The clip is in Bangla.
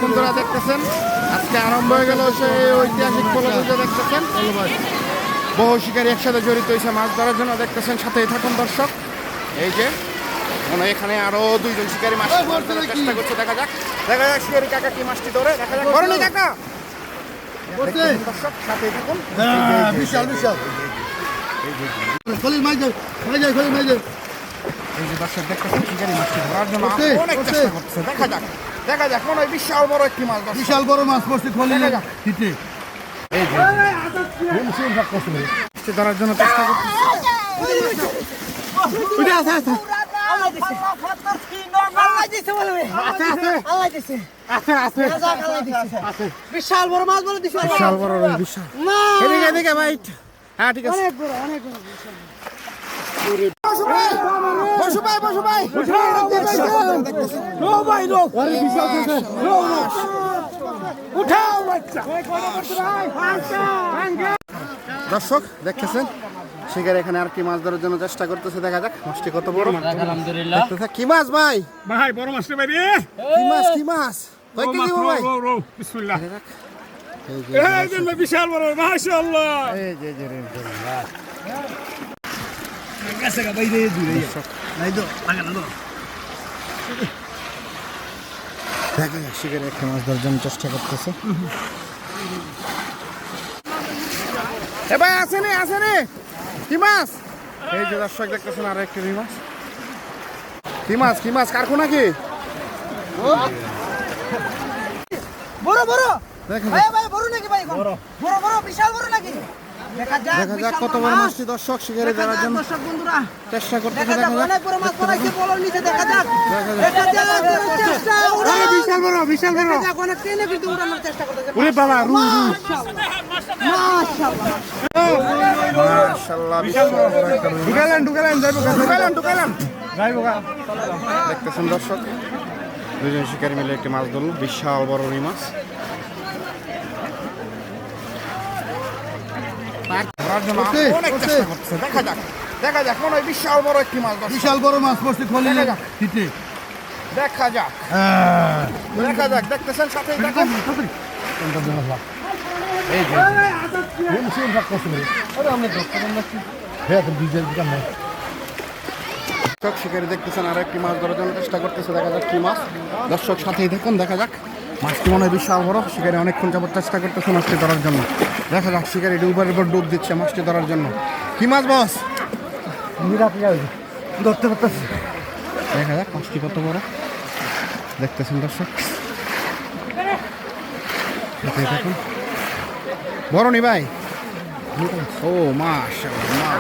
বন্ধুরা দেখতেছেন আজকে আরম্ভ হয়ে গেল সেই ঐতিহাসিক পলপুজো দেখতেছেন। বহু শিকারী একসাথে জড়িত হয়েছে মাছ ধরার জন্য দেখতেছেন, সাথেই থাকুন দর্শক। এই যে মনে হয় এখানে আরো দুইজন শিকারী মাছ ধরার চেষ্টা করছে, দেখা যাক শিকারী কাকা কি মাছটি ধরে, দেখা যাক। বড় নেই কাকা, দর্শক সাথেই থাকুন। বিশাল বিশাল খলিল মাছ যায়, খলিল মাছ যায়। এই যে দর্শক দেখতেছেন শিকারী মাছটি ধরার জন্য অনেক চেষ্টা করতেছে, দেখা যাক মনে হয় বিশাল বড় একটি মাছ, বিশাল বড় মাছ পড়ছে খলিল হিটে। এই যে ধরার জন্য চেষ্টা করতেছে। বিশাল বড় মাছ বলে দিছে, বিশাল বড় বিশাল। এদিকে ভাই, হ্যাঁ ঠিক আছে। বসু ভাই দর্শক দেখতেছেন শিকার এখানে আর কি মাছ ধরার জন্য চেষ্টা করতেছে, দেখা যাক মাছটি কত বড়। আলহামদুলিল্লাহ। কি মাছ ভাই? বড় মাছ রে ভাই রে। কি মাছ কয় কেজি ভাই? বিসমিল্লাহ। এই যে বিশাল বড়, মাশাআল্লাহ। এই যে গেছে গা বাইরে দূরে নাই তো লাগে না তো। দেখা যাক শিকার একটা মাছ ধরার জন্য চেষ্টা করতেছে। এ ভাই আছে নে কি মাছ? এই যে দর্শক দেখতেছেন আর একটি রুই মাছ। কি মাছ কারখো নাকি? বড় দেখা ভাই বড় নাকি ভাই? বড় বিশাল বড় নাকি? দেখা যাক কত বড় মাছটি দর্শক শিকারে ধরার জন্য দর্শক বন্ধুরা চেষ্টা করতেছে, দেখা যাক অনেক বড় মাছ পড়াইছে বলার নিচে, দেখা যাক চেষ্টা উড়ান। বিশাল বড় দেখা যাক অনেক টেনে কিন্তু উড়ানোর চেষ্টা করতেছে। ওরে বাবা মাশাআল্লাহ মাশাআল্লাহ বিশাল বড় একটা রুই। ঢুকালেন যাইবো গা। দেখতেছেন দর্শক দুজন শিকারী মিলে একটি মাছ ধরল, বিশাল বড় রুই মাছ। ধরার জন্য অনেক চেষ্টা করতেছে, দেখা যাক মনে হয় বিশাল বড় একটি মাছ, বিশাল বড় মাছ পড়ছে খলিল হিটে। দেখা যাক দেখতেছেন সাথেই দেখুন। এই দর্শক শিকারী দেখতেছেন আর একটি মাছ ধরার জন্য চেষ্টা করতেছে, দেখা যাক কি মাছ। দর্শক সাথেই দেখুন, দেখা যাক মাছটি মনে হয় বিশাল বড়। শিকারী অনেকক্ষণ যাবত চেষ্টা করতেছে মাছটি ধরার জন্য, দেখা যাক শিকারী উপরের উপর ডুব দিচ্ছে মাছটি ধরার জন্য। কি মাছ বস? ধরতে পারতেছি। দেখা যাক মাছটি কত বড়, দেখতেছেন দর্শক। দেখুন বড় নি ভাই? ও মাশাআল্লাহ।